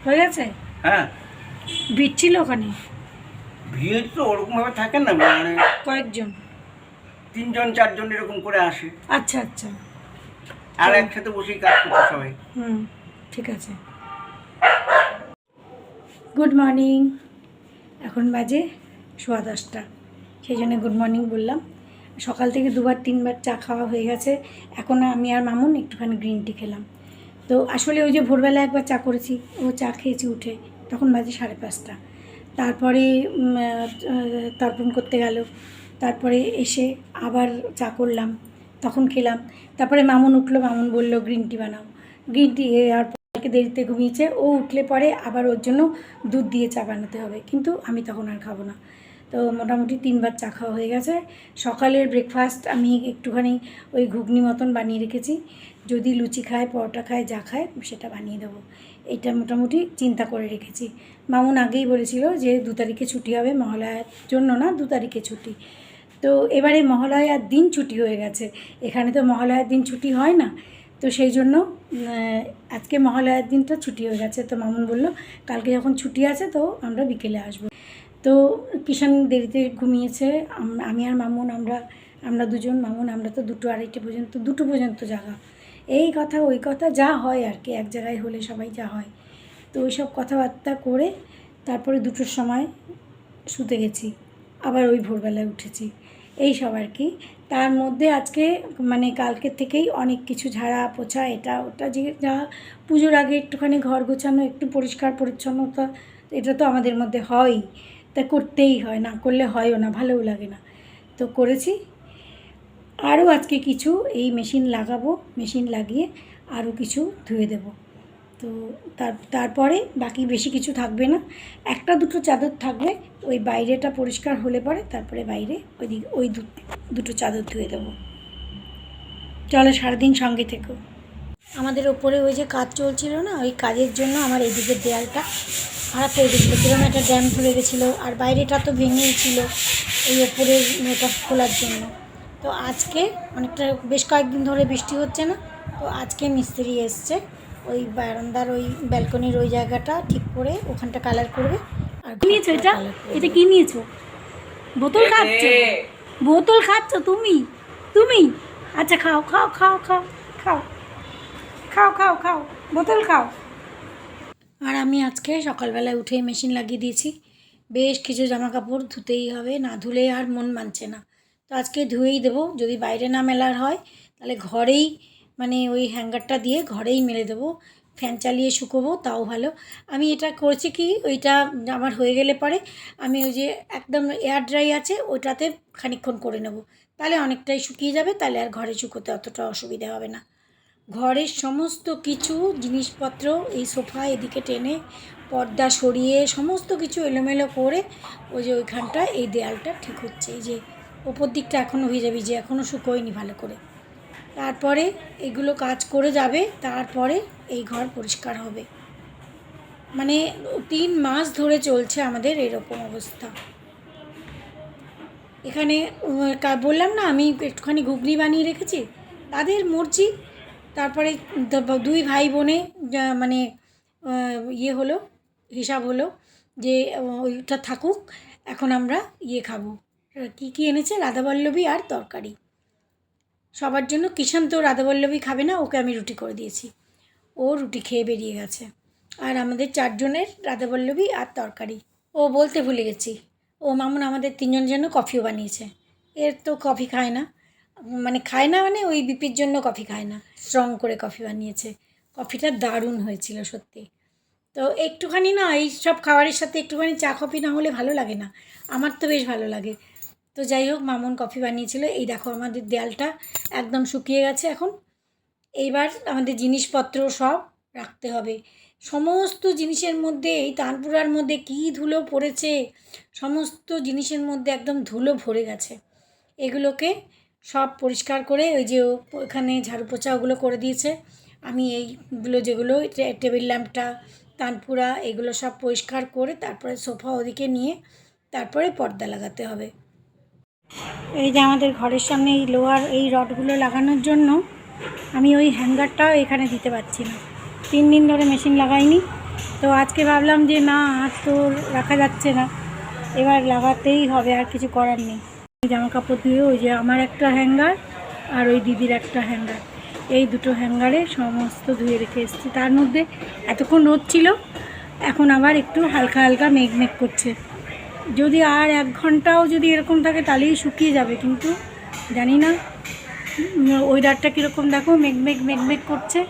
হয়ে গেছে? হ্যাঁ, ভিড় ছিল ওখানে? ভিড় তো ওরকমভাবে থাকে না, মানে কয়েকজন? 3-4 জন এরকম করে আসে, আচ্ছা আচ্ছা। আর একসাথে বসেই কাজ করতে সবাই। ঠিক আছে। Good morning. এখন বাজে 10:15, সেই জন্য গুড মর্নিং বললাম। সকাল থেকে 2-3বার চা খাওয়া হয়ে গেছে। এখন আমি আর মামুন একটুখানি গ্রিন টি খেলাম। তো আসলে ওই যে ভোরবেলা একবার চা করেছি, ও চা খেয়েছি উঠে, তখন বাজে 5:30। তারপরে তর্পণ করতে গেল, তারপরে এসে আবার চা করলাম, তখন খেলাম। তারপরে মামুন উঠলো, মামুন বলল গ্রিন টি বানাও। গ্রিন টি আর কালকে দেরিতে ঘুমিয়েছে, ও উঠলে পরে আবার ওর জন্য দুধ দিয়ে চা বানাতে হবে, কিন্তু আমি তখন আর খাবো না। তো মোটামুটি 3বার চা খাওয়া হয়ে গেছে। সকালের ব্রেকফাস্ট আমি একটুখানি ওই ঘুগনি মতন বানিয়ে রেখেছি, যদি লুচি খায়, পরোটা খায়, যা খায় সেটা বানিয়ে দেবো। এটা মোটামুটি চিন্তা করে রেখেছি। মামুন আগেই বলেছিল যে 2 তারিখে ছুটি হবে, মহালয়ার জন্য না, 2 তারিখে ছুটি। তো এবারে মহালয়ার দিন ছুটি হয়ে গেছে, এখানে তো মহালয়ার দিন ছুটি হয় না। তো সেই জন্য আজকে মহালয়ার দিনটা ছুটি হয়ে গেছে। তো মামুন বলল কালকে যখন ছুটি আছে তো আমরা বিকেলে আসবো। তো কিষান দেরিতে ঘুমিয়েছে, আমি আর মামুন আমরা দুজন, মামুন আমরা তো 2 পর্যন্ত জাগা। এই কথা ওই কথা যা হয় আর কি, এক জায়গায় হলে সবাই যা হয়। তো ওই সব কথাবার্তা করে তারপরে 2টোর সময় শুতে গেছি, আবার ওই ভোরবেলায় উঠেছি, এই সব আর কি। তার মধ্যে আজকে মানে কালকের থেকেই অনেক কিছু ঝাড়া পোছা এটা ওটা, যে যা পুজোর আগে একটুখানি ঘর গোছানো, একটু পরিষ্কার পরিচ্ছন্নতা, এটা তো আমাদের মধ্যে হয়ই, তা করতেই হয়, না করলে হয়ও না, ভালোও লাগে না। তো করেছি। আরও আজকে কিছু এই মেশিন লাগাবো, মেশিন লাগিয়ে আরও কিছু ধুয়ে দেবো। তো তারপরে বাকি বেশি কিছু থাকবে না, 1-2টো চাদর থাকবে, ওই বাইরেটা পরিষ্কার হলে পরে তারপরে বাইরে ওই দুটো চাদর ধুয়ে দেবো। চলো সারাদিন সঙ্গে থেকো। আমাদের ওপরে ওই যে কাজ চলছিল না, ওই কাজের জন্য আমার এইদিকের দেয়ালটা খারাপ হয়ে গেছিলো, কিরকম একটা ড্যাম ধরে গেছিলো, আর বাইরেটা তো ভেঙেই ছিল এই ওপরের ওটা খোলার জন্য। তো আজকে অনেকটা বেশ কয়েকদিন ধরে বৃষ্টি হচ্ছে না, তো আজকে মিস্ত্রি এসছে ওই বারান্দার ওই ব্যালকনির ওই জায়গাটা ঠিক করে ওখানটা কালার করবে। আর নিয়েছো এটা? এটা কি নিয়েছো? বোতল খাচ্ছ? বোতল খাচ্ছ তুমি? তুমি আচ্ছা খাও খাও খাও খাও খাও খাও খাও খাও বোতল খাও। আর আমি আজকে সকালবেলায় উঠেই মেশিন লাগিয়ে দিয়েছি, বেশ কিছু জামা কাপড় ধুতেই হবে, না ধুলে আর মন মানছে না। তো আজকে ধুয়েই দেবো, যদি বাইরে না মেলার হয় তাহলে ঘরেই, মানে ওই হ্যাঙ্গারটা দিয়ে ঘরেই মেলে দেবো, ফ্যান চালিয়ে শুকোবো তাও ভালো। আমি এটা করছি কি, ওইটা আমার হয়ে গেলে পরে আমি ওই যে একদম এয়ার ড্রাই আছে ওইটাতে খানিকক্ষণ করে নেব, তাহলে অনেকটাই শুকিয়ে যাবে, তাহলে আর ঘরে শুকোতে অতটা অসুবিধা হবে না। ঘরের সমস্ত কিছু জিনিসপত্র এই সোফা এদিকে টেনে পর্দা সরিয়ে সমস্ত কিছু এলোমেলো করে ওই যে ওইখানটা এই দেয়ালটা ঠিক হচ্ছে, এই যে ওপর দিকটা এখনও ভিজে ভিজে, এখনও শুকোয়নি ভালো করে। তারপরে এগুলো কাজ করে যাবে, তারপরে এই ঘর পরিষ্কার হবে। মানে 3 মাস ধরে চলছে আমাদের এরকম অবস্থা। এখানে বললাম না আমি একটুখানি ঘুগনি বানিয়ে রেখেছি, তাদের মর্জি। তারপরে 2 ভাই বোনে মানে ইয়ে হলো, হিসাব হলো যে ওইটা থাকুক, এখন আমরা ইয়ে খাবো, কী কী এনেছে, রাধাবল্লভী আর তরকারি সবার জন্য। কিষান তো রাধাবল্লভী খাবে না, ওকে আমি রুটি করে দিয়েছি, ও রুটি খেয়ে বেরিয়ে গেছে। আর আমাদের 4 জনের রাধাবল্লভী আর তরকারি। ও বলতে ভুলে গেছি, ও মামুন আমাদের 3 জনের জন্য কফিও বানিয়েছে। এর তো কফি খায় না, মানে খায় না মানে ওই বিপির জন্য কফি খায় না, স্ট্রং করে কফি বানিয়েছে। কফিটা দারুণ হয়েছিল সত্যি। তো একটুখানি না এই সব খাবারের সাথে একটুখানি চা কফি না হলে ভালো লাগে না, আমার তো বেশ ভালো লাগে। তো যাই হোক, মামুন কফি বানিয়েছিল। এই দেখো আমাদের দেয়ালটা একদম শুকিয়ে গেছে এখন। এইবার আমাদের জিনিসপত্র সব রাখতে হবে, সমস্ত জিনিসের মধ্যে এই তানপুরার মধ্যে কী ধুলো পড়েছে, সমস্ত জিনিসের মধ্যে একদম ধুলো ভরে গেছে। এগুলোকে সব পরিষ্কার করে ওই যে ওখানে ঝাড়ু পোছা ওগুলো করে দিয়েছে। আমি এইগুলো যেগুলো টেবিল ল্যাম্পটা তানপুরা এগুলো সব পরিষ্কার করে তারপরে সোফা ওদিকে নিয়ে তারপরে পর্দা লাগাতে হবে। এই যে আমাদের ঘরের সামনে এই লোহার এই রডগুলো লাগানোর জন্য আমি ওই হ্যাঙ্গারটাও এখানে দিতে পারছি না, 3 দিন ধরে মেশিন লাগাইনি, তো আজকে ভাবলাম যে না আর তো রাখা যাচ্ছে না, এবার লাগাতেই হবে, আর কিছু করার নেই। জামা কাপড় ধুয়ে ওই যে আমার একটা হ্যাঙ্গার আর ওই দিদির একটা হ্যাঙ্গার, এই দুটো হ্যাঙ্গারে সমস্ত ধুয়ে রেখে এসেছি। তার মধ্যে এতক্ষণ রোদ ছিল, এখন আবার একটু হালকা হালকা মেঘ মেঘ করছে। যদি আর 1 ঘন্টাও যদি এরকম থাকে তাহলেই শুকিয়ে যাবে, কিন্তু জানি না ওয়েদারটা কীরকম। দেখো মেঘ মেঘ মেঘ মেঘ করছে,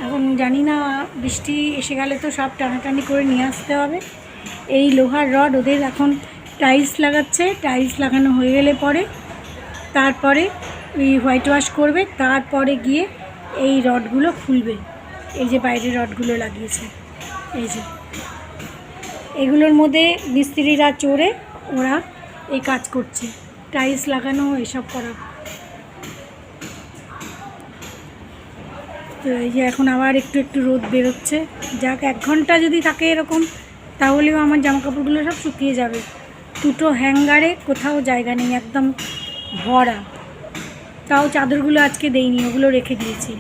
এখন জানি না বৃষ্টি এসে গেলে তো সব টানাটানি করে নিয়ে আসতে হবে। এই লোহার রড ওদের এখন টাইলস লাগাচ্ছে, টাইলস লাগানো হয়ে গেলে পরে তারপরে ওই হোয়াইট ওয়াশ করবে, তারপরে গিয়ে এই রডগুলো খুলবে। এই যে বাইরের রডগুলো লাগিয়েছে, এই যে এগুলোর মধ্যে মিস্ত্রিরা চড়ে ওরা এই কাজ করছে, টাইলস লাগানো এসব করা। তো এই যে এখন আবার একটু একটু রোদ বেরোচ্ছে। যাক 1 ঘন্টা যদি থাকে এরকম, তাহলেও আমার জামাকাপড়গুলো সব শুকিয়ে যাবে। দুটো হ্যাঙ্গারে কোথাও জায়গা নেই, একদম ভরা। তাও চাদরগুলো আজকে দেইনি, ওগুলো রেখে দিয়েছি।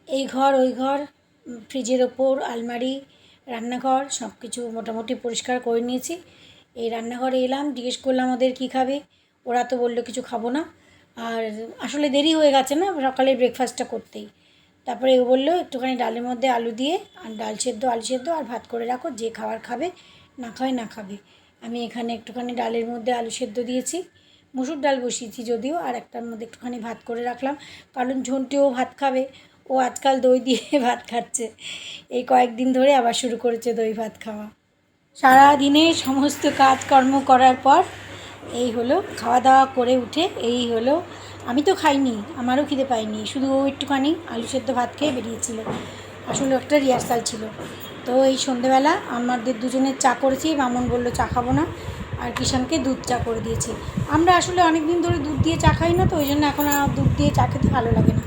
এই ঘর ওই ঘর, ফ্রিজের ওপর, আলমারি, রান্নাঘর সব কিছু মোটামুটি পরিষ্কার করে নিয়েছি। এই রান্নাঘরে এলাম, জিজ্ঞেস করলাম ওদের কী খাবে। ওরা তো বললো কিছু খাবো না, আর আসলে দেরি হয়ে গেছে না সকালে ব্রেকফাস্টটা করতেই। তারপরে ও বললো একটুখানি ডালের মধ্যে আলু দিয়ে আর ডাল সেদ্ধ, আলু সেদ্ধ আর ভাত করে রাখো, যে খাবার খাবে, না খায় না খাবে। আমি এখানে একটুখানি ডালের মধ্যে আলু সেদ্ধ দিয়েছি, মুসুর ডাল বসিয়েছি যদিও, আর একটার মধ্যে একটুখানি ভাত করে রাখলাম, কারণ ঝন্টিও ভাত খাবে। ও আজকাল দই দিয়ে ভাত খাচ্ছে, এই কয়েকদিন ধরে আবার শুরু করেছে দই ভাত খাওয়া। সারা দিনে সমস্ত কাজকর্ম করার পর এই হলো খাওয়া দাওয়া করে উঠে, এই হলো। আমি তো খাইনি, আমারও খিদে পাইনি, শুধু ও একটুখানি আলু সেদ্ধ ভাত খেয়ে বেরিয়েছিল, আসলে একটা রিহার্সাল ছিল। তো এই সন্ধেবেলা আমাদের দুজনের চা করেছি, মামুন বললো চা খাবো না, আর কিষানকে দুধ চা করে দিয়েছি। আমরা আসলে অনেক দিন ধরে দুধ দিয়ে চা খাই না, তো ওই জন্য এখন আর দুধ দিয়ে চা খেতে ভালো লাগে না।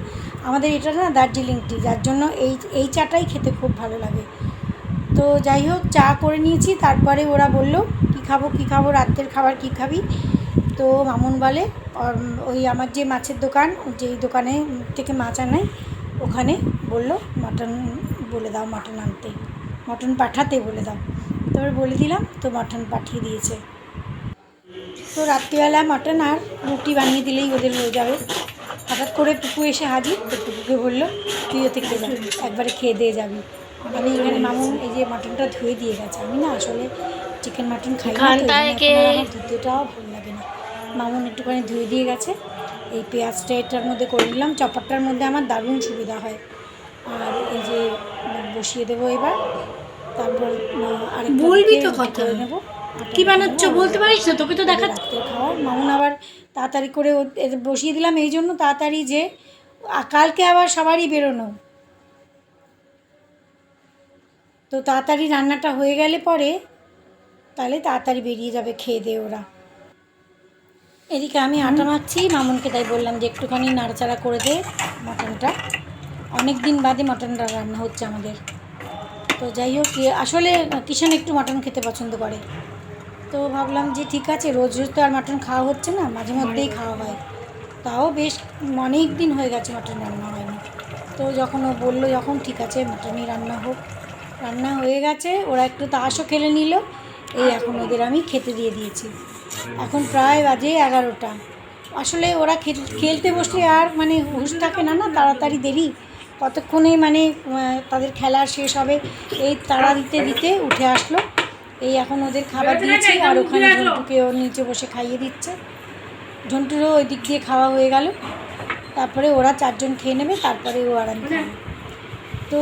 আমাদের এটা না দার্জিলিং টি, যার জন্য এই চাটাই খেতে খুব ভালো লাগে। তো যাই হোক চা করে নিয়েছি, তারপরে ওরা বললো কী খাবো রাতের খাবার কী খাবি। তো মামুন বলে ওই আমার যে মাছের দোকান, যেই দোকানে থেকে মাছ আনায়, ওখানে বললো মটন বলে দাও, মটন আনতে, মটন পাঠাতে বলে দাও। তারপরে বলে দিলাম, তো মটন পাঠিয়ে দিয়েছে। তো রাত্রিবেলা মটন আর রুটি বানিয়ে দিলেই ওদের হয়ে যাবে। হঠাৎ করে পুকু এসে হাজির, তো পুকুকে বললো তুইও থেকে যা, একবারে খেয়ে দিয়ে যাবি। আমি এখানে মামুন এই যে মাটনটা ধুয়ে দিয়ে গেছে, আমি না আসলে চিকেন মাটন খাই না, আমার ধুতেটাও ভালো লাগে না। মামুন একটুখানি ধুয়ে দিয়ে গেছে। এই পেঁয়াজটা এটার মধ্যে করে নিলাম, চপারটার মধ্যে আমার দারুণ সুবিধা হয়। আর এই যে বসিয়ে দেবো এবার, তারপর বলবি তো কথা নেবো। কি বানাচ্ছ বলতে পারিস না, তোকে তো দেখা রাত্রে খাওয়ার। মামুন আবার তাড়াতাড়ি করে বসিয়ে দিলাম, এই জন্য তাড়াতাড়ি যে কালকে আবার সবারই বেরোনো, তো তাড়াতাড়ি রান্নাটা হয়ে গেলে পরে তাহলে তাড়াতাড়ি বেরিয়ে যাবে খেয়ে দিয়ে ওরা। এদিকে আমি আটা মাখছি, মামুনকে তাই বললাম যে একটুখানি নাড়াচাড়া করে দে মটনটা, অনেক দিন বাদে মটনটা রান্না হচ্ছে আমাদের। তো যাই হোক, আসলে কিষান একটু মটন খেতে পছন্দ করে, তো ভাবলাম যে ঠিক আছে, রোজ রোজ তো আর মাটন খাওয়া হচ্ছে না, মাঝে মধ্যেই খাওয়া হয়। তাও বেশ অনেক দিন হয়ে গেছে মাটন রান্না হয়নি। তো যখন ও বললো, যখন ঠিক আছে মাটনই রান্না হোক, রান্না হয়ে গেছে। ওরা একটু তাসও খেলে নিল, এই এখন ওদের আমি খেতে দিয়ে দিয়েছি। এখন প্রায় বাজে 11টা। আসলে ওরা খেলতে বসলে আর মানে হুঁশ থাকে না, না তাড়াতাড়ি দেরি, কতক্ষণে মানে তাদের খেলা শেষ হবে, এই তাড়া দিতে দিতে উঠে আসলো। এই এখন ওদের খাবার দিয়েছি, আর ওখানে ঝন্টুকে ওর নিচে বসে খাইয়ে দিচ্ছে। ঝন্টুরও ওই দিক দিয়ে খাওয়া হয়ে গেল, তারপরে ওরা 4 জন খেয়ে নেবে, তারপরে ও আর আমি খাবো। তো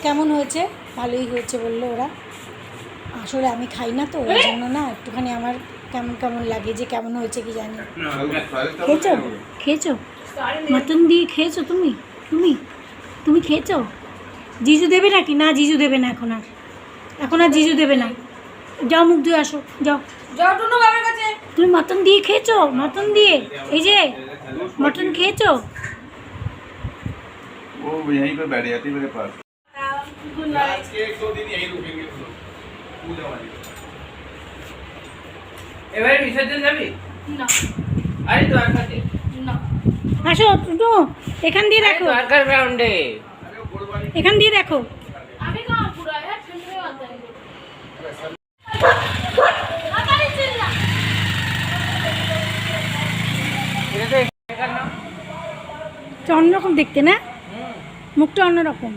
কেমন হয়েছে, ভালোই হয়েছে বললো ওরা। আসলে আমি খাই না তো ওই জন্য না একটুখানি আমার কেমন কেমন লাগে যে কেমন হয়েছে কি জানি। খেয়েছো খেয়েছো মাটন দিয়ে খেয়েছো তুমি তুমি তুমি খেয়েছো? জিজু দেবে নাকি? না জিজু দেবে না এখন আর জিজু দেবে না। যাও মুখ ধুয়ে আসো, যাও। তুমি মাটন দিয়ে খেয়েছো? মাটন দিয়ে এই যে মটন খেয়েছো? वो यहीं पे बैठ जाती मेरे पास। आज के 1-2 दिन यहीं रुकेंगे हम लोग पूजा वाली। এবারে বিসর্জন যাবি? না। আরে দ্বারকাতে? না। আসো টুটু, এখান দিয়ে দেখো, দ্বারকার গ্রাউন্ডে। এখান দিয়ে দেখো। আমি কहाँ पूरा है ठंड में आता है এটা তো এখানে না। অন্যরকম দেখতে না, মুখটা অন্যরকম,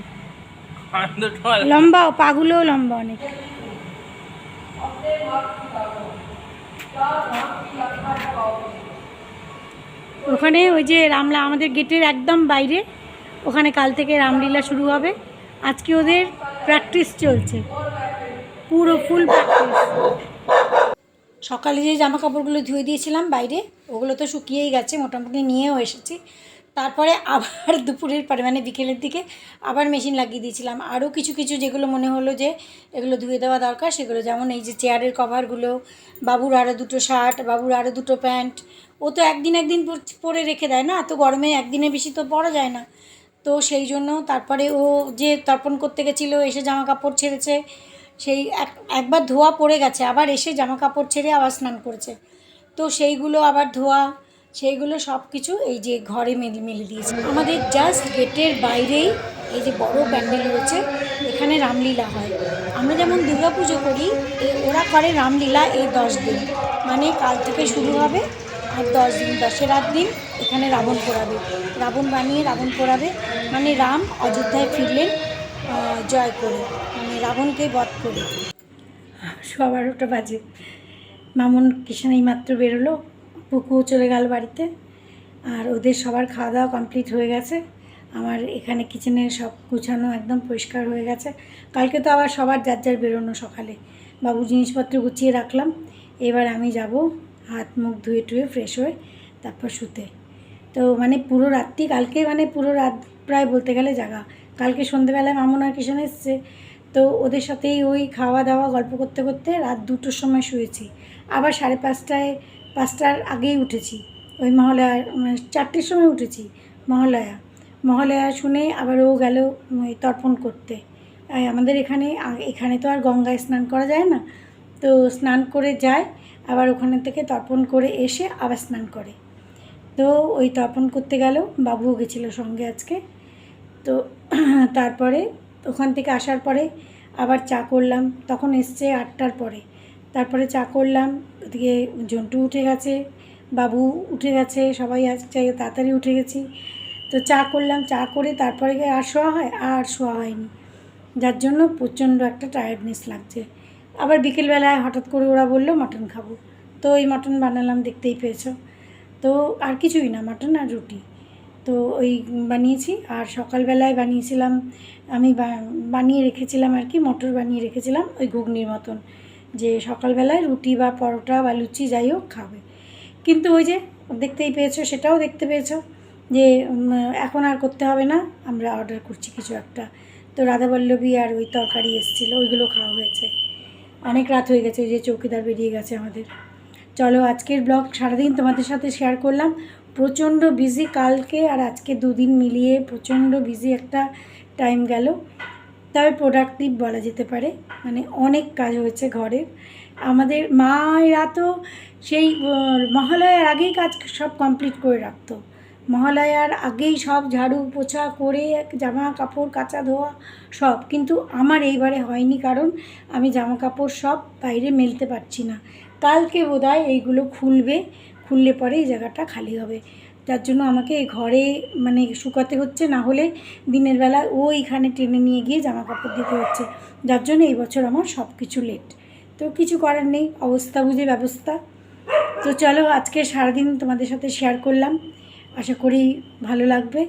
আনন্দটা লম্বাও, পাগুলোও লম্বা অনেক। ওখানে ওই যে রামলা আমাদের গেটের একদম বাইরে, ওখানে কাল থেকে রামলীলা শুরু হবে। আজকে ওদের প্র্যাকটিস চলছে, পুরো ফুল প্র্যাকটিস। সকালে যে জামা কাপড়গুলো ধুয়ে দিয়েছিলাম বাইরে, ওগুলো তো শুকিয়েই গেছে, মোটামুটি নিয়েও এসেছি। তারপরে আবার দুপুরের পরে মানে বিকেলের দিকে আবার মেশিন লাগিয়ে দিয়েছিলাম আরও কিছু কিছু, যেগুলো মনে হলো যে এগুলো ধুয়ে দেওয়া দরকার সেগুলো। যেমন এই যে চেয়ারের কভারগুলো, বাবুর আরও 2টো শার্ট, বাবুর আরও 2টো প্যান্ট। ও তো একদিন পরে রেখে দেয় না, তো গরমে একদিনের বেশি তো পরা যায় না, তো সেই জন্য। তারপরে ও যে তর্পণ করতে গেছিলো, এসে জামা কাপড় ছেড়েছে, সেই একবার ধোয়া পড়ে গেছে, আবার এসে জামা কাপড় ছেড়ে আবার স্নান করেছে, তো সেইগুলো আবার ধোয়া, সেইগুলো সব কিছু এই যে ঘরে মেলে দিয়েছে। আমাদের জাস্ট গেটের বাইরেই এই যে বড় প্যান্ডেল রয়েছে, এখানে রামলীলা হয়। আমরা যেমন দুর্গা পুজো করি, ওরা করে রামলীলা এই 10 দিন, মানে কাল থেকে শুরু হবে আর 10 দিন, দশেরার দিন এখানে রাবণ পোড়াবে, রাবণ বানিয়ে রাবণ পোড়াবে, মানে রাম অযোধ্যায় ফিরলেন জয় করে, মানে রাবণকে বধ করে। 12:15 বাজে, মামুন কৃষ্ণ এই মাত্র বেরোলো, পুকুও চলে গেল বাড়িতে, আর ওদের সবার খাওয়া দাওয়া কমপ্লিট হয়ে গেছে। আমার এখানে কিচেনের সব গুছানো একদম পরিষ্কার হয়ে গেছে। কালকে তো আবার সবার যার যার বেরোনো, সকালে বাবুর জিনিসপত্র গুছিয়ে রাখলাম। এবার আমি যাব হাত মুখ ধুয়ে টুয়ে ফ্রেশ হয়ে তারপর শুতে। তো মানে পুরো রাত্রি কালকে, মানে পুরো রাত প্রায় বলতে গেলে জাগা। কালকে সন্ধেবেলায় মামুন আর কিষান এসছে, তো ওদের সাথেই ওই খাওয়া দাওয়া গল্প করতে করতে রাত 2টোর সময় শুয়েছি। আবার 5:30টায়, 5টার আগেই উঠেছি, ওই মহালয়ার 4টের সময় উঠেছি। মহালয়া শুনে আবার ও গেল ওই তর্পণ করতে। আমাদের এখানে তো আর গঙ্গায় স্নান করা যায় না, তো স্নান করে যায়, আবার ওখানে থেকে তর্পণ করে এসে আবার স্নান করে। তো ওই তর্পণ করতে গেল, বাবুও গেছিলো সঙ্গে আজকে। তো তারপরে ওখান থেকে আসার পরে আবার চা করলাম, তখন এসছে 8টার পরে। তারপরে চা করলাম, ওদিকে জন্টু উঠে গেছে, বাবু উঠে গেছে, সবাই আজকে তাড়াতাড়ি উঠে গেছি। তো চা করলাম, চা করে তারপরে আর শোয়া হয়, আর শোয়া হয়নি, যার জন্য প্রচণ্ড একটা টায়ার্ডনেস লাগছে। আবার বিকেলবেলায় হঠাৎ করে ওরা বললো মটন খাবো, তো ওই মটন বানালাম, দেখতেই পেয়েছো। তো আর কিছুই না, মটন আর রুটি, তো ওই বানিয়েছি। আর সকালবেলায় বানিয়েছিলাম, আমি বানিয়ে রেখেছিলাম আর কি, মটর বানিয়ে রেখেছিলাম ওই ঘুগনির মতন, যে সকালবেলায় রুটি বা পরোটা বা লুচি যাই হোক খাবে। কিন্তু ওই যে দেখতেই পেয়েছো, সেটাও দেখতে পেয়েছো যে এখন আর করতে হবে না, আমরা অর্ডার করছি কিছু একটা। তো রাধাবল্লভী আর ওই তরকারি এসেছিলো, ওইগুলো খাওয়া হয়েছে। অনেক রাত হয়ে গেছে, ওই যে চৌকিদার বেরিয়ে গেছে আমাদের। চলো আজকের ব্লগ সারাদিন তোমাদের সাথে শেয়ার করলাম। প্রচণ্ড বিজি, কালকে আর আজকে 2 দিন মিলিয়ে প্রচণ্ড বিজি একটা টাইম গেল, তবে প্রোডাক্টিভ বলা যেতে পারে। মানে অনেক কাজ হয়েছে ঘরের। আমাদের মায়েরা তো সেই মহালয়ার আগেই কাজ সব কমপ্লিট করে রাখতো, মহালয়ার আগেই সব ঝাড়ু পোছা করে জামা কাপড় কাচা ধোয়া সব। কিন্তু আমার এইবারে হয়নি, কারণ আমি জামা কাপড় সব বাইরে মেলতে পারছি না। কালকে বোধহয় এইগুলো খুললে পরে এই জায়গাটা খালি হবে, যার জন্য আমাকে এই ঘরে মানে শুকাতে হচ্ছে, না হলে দিনের বেলা ওইখানে টেনে নিয়ে গিয়ে জামা কাপড় দিতে হচ্ছে, যার জন্য এই বছর আমার সব কিছু লেট। তো কিছু করার নেই, অবস্থা বুঝে ব্যবস্থা। তো চলো আজকে সারাদিন তোমাদের সাথে শেয়ার করলাম। আশা করি ভালো লাগবে।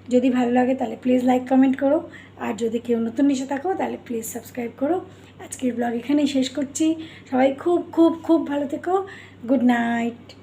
যদি ভালো লাগে তাহলে প্লিজ লাইক কমেন্ট করো, আর যদি কেউ নতুন এসে থাকো তাহলে প্লিজ সাবস্ক্রাইব করো। আজকের ব্লগ এখানেই শেষ করছি। সবাই খুব খুব খুব ভালো থেকো। Good night.